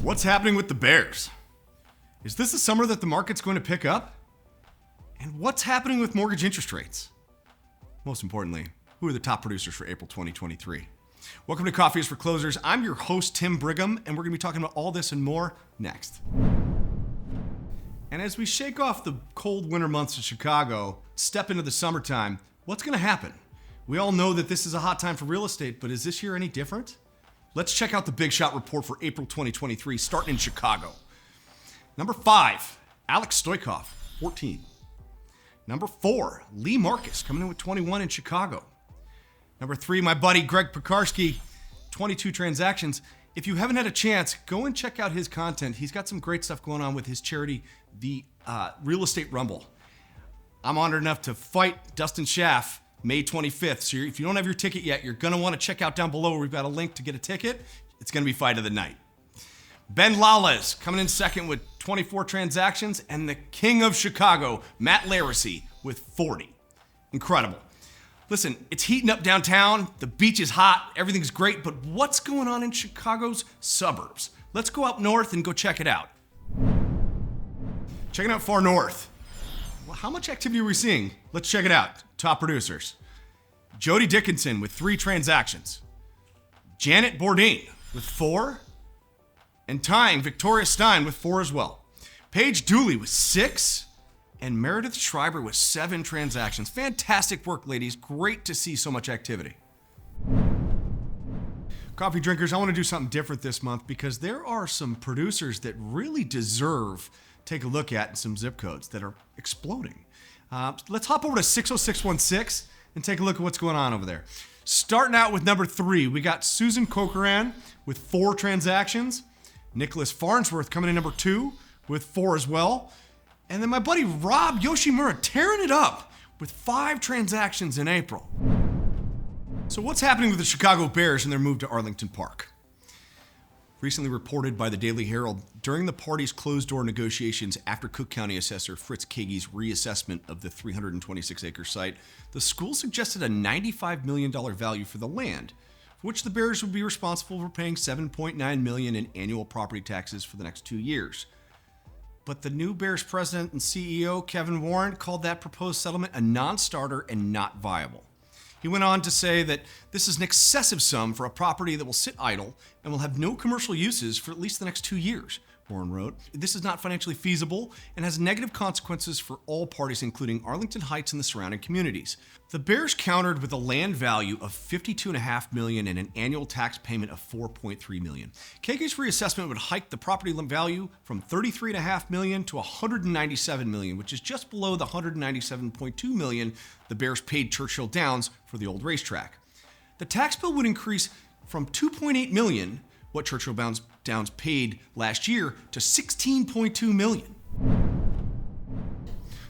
What's happening with the Bears? Is this the summer that the market's going to pick up? And what's happening with mortgage interest rates? Most importantly, who are the top producers for April 2023? Welcome to Coffee is for Closers. I'm your host, Tim Brigham, and we're going to be talking about all this and more next. And as we shake off the cold winter months in Chicago, step into the summertime, what's going to happen? We all know that this is a hot time for real estate, but is this year any different? Let's check out the Big Shot report for April 2023, starting in Chicago. Number 5, Alex Stoikov, 14. Number 4, Lee Marcus, coming in with 21 in Chicago. Number 3, my buddy Greg Pekarski, 22 transactions. If you haven't had a chance, go and check out his content. He's got some great stuff going on with his charity, the Real Estate Rumble. I'm honored enough to fight Dustin Schaff May 25th. So if you don't have your ticket yet, you're going to want to check out down below where we've got a link to get a ticket. It's going to be fight of the night. Ben Lawless coming in second with 24 transactions, and the king of Chicago, Matt Laracy, with 40. Incredible. Listen, it's heating up downtown. The beach is hot. Everything's great. But what's going on in Chicago's suburbs? Let's go up north and go check it out. Checking out far north. Well, how much activity are we seeing? Let's check it out. Top producers. Jody Dickinson with 3 transactions. Janet Bourdain with 4. And tying Victoria Stein with 4 as well. Paige Dooley with 6. And Meredith Schreiber with 7 transactions. Fantastic work, ladies. Great to see so much activity. Coffee drinkers, I want to do something different this month because there are some producers that really deserve take a look at in some zip codes that are exploding. Let's hop over to 60616 and take a look at what's going on over there. Starting out with number 3, we got Susan Corcoran with 4 transactions. Nicholas Farnsworth coming in number 2 with 4 as well. And then my buddy Rob Yoshimura tearing it up with 5 transactions in April. So what's happening with the Chicago Bears and their move to Arlington Park? Recently reported by the Daily Herald, during the party's closed-door negotiations after Cook County Assessor Fritz Kage's reassessment of the 326-acre site, the school suggested a $95 million value for the land, for which the Bears would be responsible for paying $7.9 million in annual property taxes for the next 2 years. But the new Bears president and CEO, Kevin Warren, called that proposed settlement a non-starter and not viable. He went on to say that this is an excessive sum for a property that will sit idle and will have no commercial uses for at least the next 2 years. Warren wrote, "This is not financially feasible and has negative consequences for all parties, including Arlington Heights and the surrounding communities." The Bears countered with a land value of $52.5 million and an annual tax payment of $4.3 million. Kage's reassessment would hike the property value from $33.5 million to $197 million, which is just below the $197.2 million the Bears paid Churchill Downs for the old racetrack. The tax bill would increase from $2.8 million, what Churchill Downs paid last year, to $16.2 million.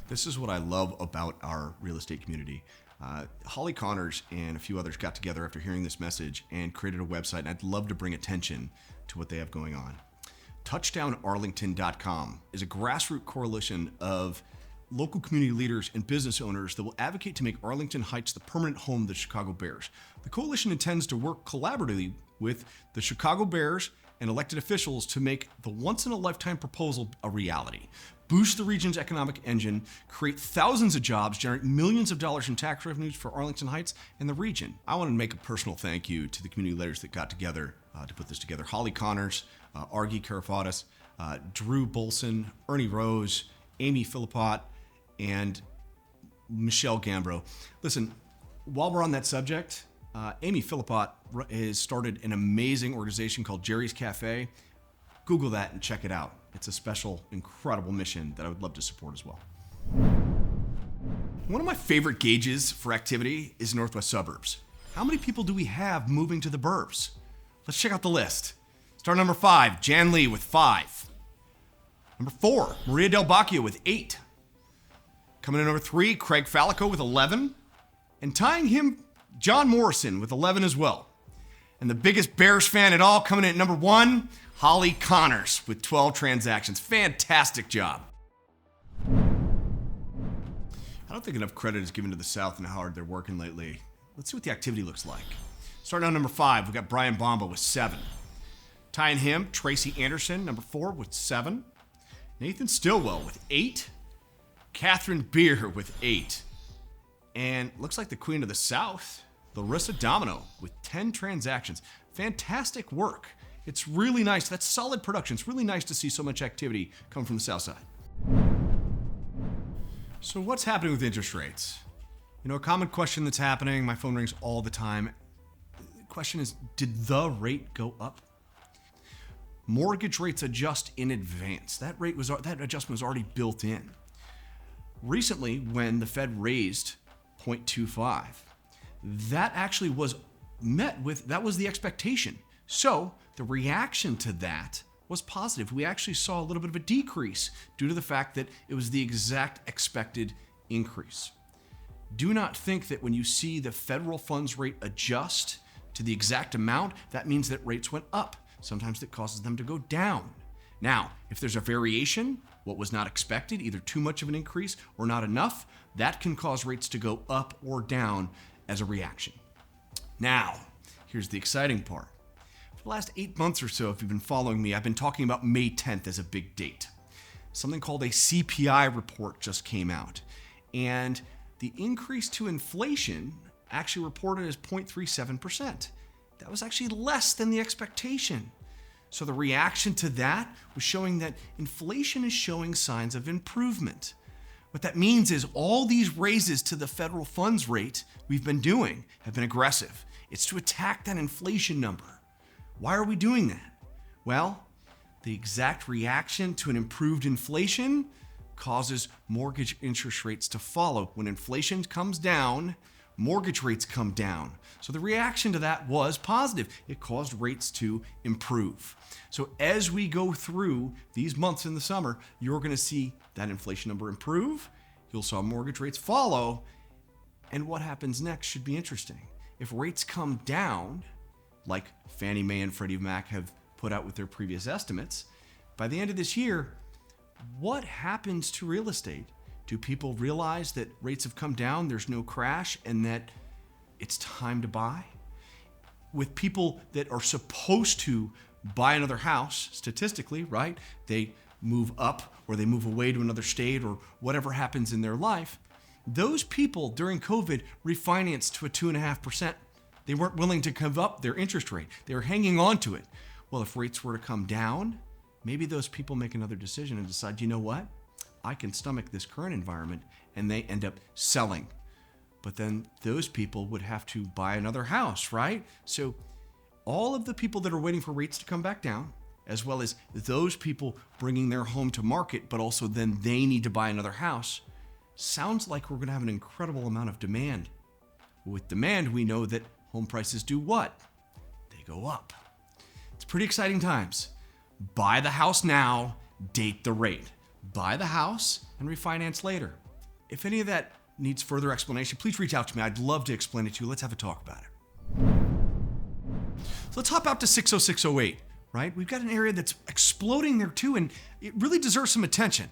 This is what I love about our real estate community. Holly Connors and a few others got together after hearing this message and created a website, and I'd love to bring attention to what they have going on. TouchdownArlington.com is a grassroots coalition of local community leaders and business owners that will advocate to make Arlington Heights the permanent home of the Chicago Bears. The coalition intends to work collaboratively with the Chicago Bears and elected officials to make the once-in-a-lifetime proposal a reality. Boost the region's economic engine, create thousands of jobs, generate millions of dollars in tax revenues for Arlington Heights and the region. I want to make a personal thank you to the community leaders that got together to put this together. Holly Connors, Argy Karafatis, Drew Bolson, Ernie Rose, Amy Philippot, and Michelle Gambro. Listen, while we're on that subject, Amy Philippot has started an amazing organization called Jerry's Cafe. Google that and check it out. It's a special, incredible mission that I would love to support as well. One of my favorite gauges for activity is Northwest Suburbs. How many people do we have moving to the burbs? Let's check out the list. Start number 5, Jan Lee with 5. Number 4, Maria Del Bacchio with 8. Coming in number 3, Craig Fallico with 11. And tying him, John Morrison with 11 as well. And the biggest Bears fan at all, coming in at number 1, Holly Connors with 12 transactions. Fantastic job. I don't think enough credit is given to the South and how hard they're working lately. Let's see what the activity looks like. Starting on number 5, we've got Brian Bomba with 7. Tying him, Tracy Anderson, number 4 with 7. Nathan Stillwell with 8. Catherine Beer with 8. And looks like the Queen of the South, Larissa Domino, with 10 transactions. Fantastic work. It's really nice. That's solid production. It's really nice to see so much activity come from the South Side. So what's happening with interest rates? You know, a common question that's happening, my phone rings all the time. The question is, did the rate go up? Mortgage rates adjust in advance. That adjustment was already built in. Recently, when the Fed raised 0.25, that actually was that was the expectation. So the reaction to that was positive. We actually saw a little bit of a decrease due to the fact that it was the exact expected increase. Do not think that when you see the federal funds rate adjust to the exact amount, that means that rates went up. Sometimes that causes them to go down. Now, if there's a variation, what was not expected, either too much of an increase or not enough, that can cause rates to go up or down as a reaction. Now, here's the exciting part. For the last 8 months or so, if you've been following me, I've been talking about May 10th as a big date. Something called a CPI report just came out. And the increase to inflation actually reported as 0.37%. That was actually less than the expectation. So the reaction to that was showing that inflation is showing signs of improvement. What that means is all these raises to the federal funds rate we've been doing have been aggressive. It's to attack that inflation number. Why are we doing that? Well, the exact reaction to an improved inflation causes mortgage interest rates to follow. When inflation comes down, mortgage rates come down. So the reaction to that was positive. It caused rates to improve. So as we go through these months in the summer, you're going to see that inflation number improve. You'll saw mortgage rates follow. And what happens next should be interesting. If rates come down, like Fannie Mae and Freddie Mac have put out with their previous estimates, by the end of this year, what happens to real estate? Do people realize that rates have come down, there's no crash, and that it's time to buy? With people that are supposed to buy another house, statistically, right? They move up or they move away to another state or whatever happens in their life. Those people during COVID refinanced to a 2.5%. They weren't willing to give up their interest rate. They were hanging on to it. Well, if rates were to come down, maybe those people make another decision and decide, you know what? I can stomach this current environment, and they end up selling. But then those people would have to buy another house, right? So all of the people that are waiting for rates to come back down, as well as those people bringing their home to market, but also then they need to buy another house, sounds like we're going to have an incredible amount of demand. With demand, we know that home prices do what? They go up. It's pretty exciting times. Buy the house now, date the rate. Buy the house and refinance later. If any of that needs further explanation, please reach out to me. I'd love to explain it to you. Let's have a talk about it. So let's hop out to 60608, right? We've got an area that's exploding there too, and it really deserves some attention.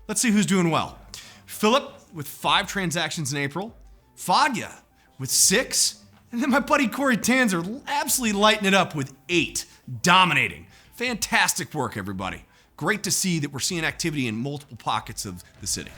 Let's see who's doing well. Philip with 5 transactions in April. Fadya with 6. And then my buddy Corey Tanzer absolutely lighting it up with 8. Dominating. Fantastic work, everybody. Great to see that we're seeing activity in multiple pockets of the city.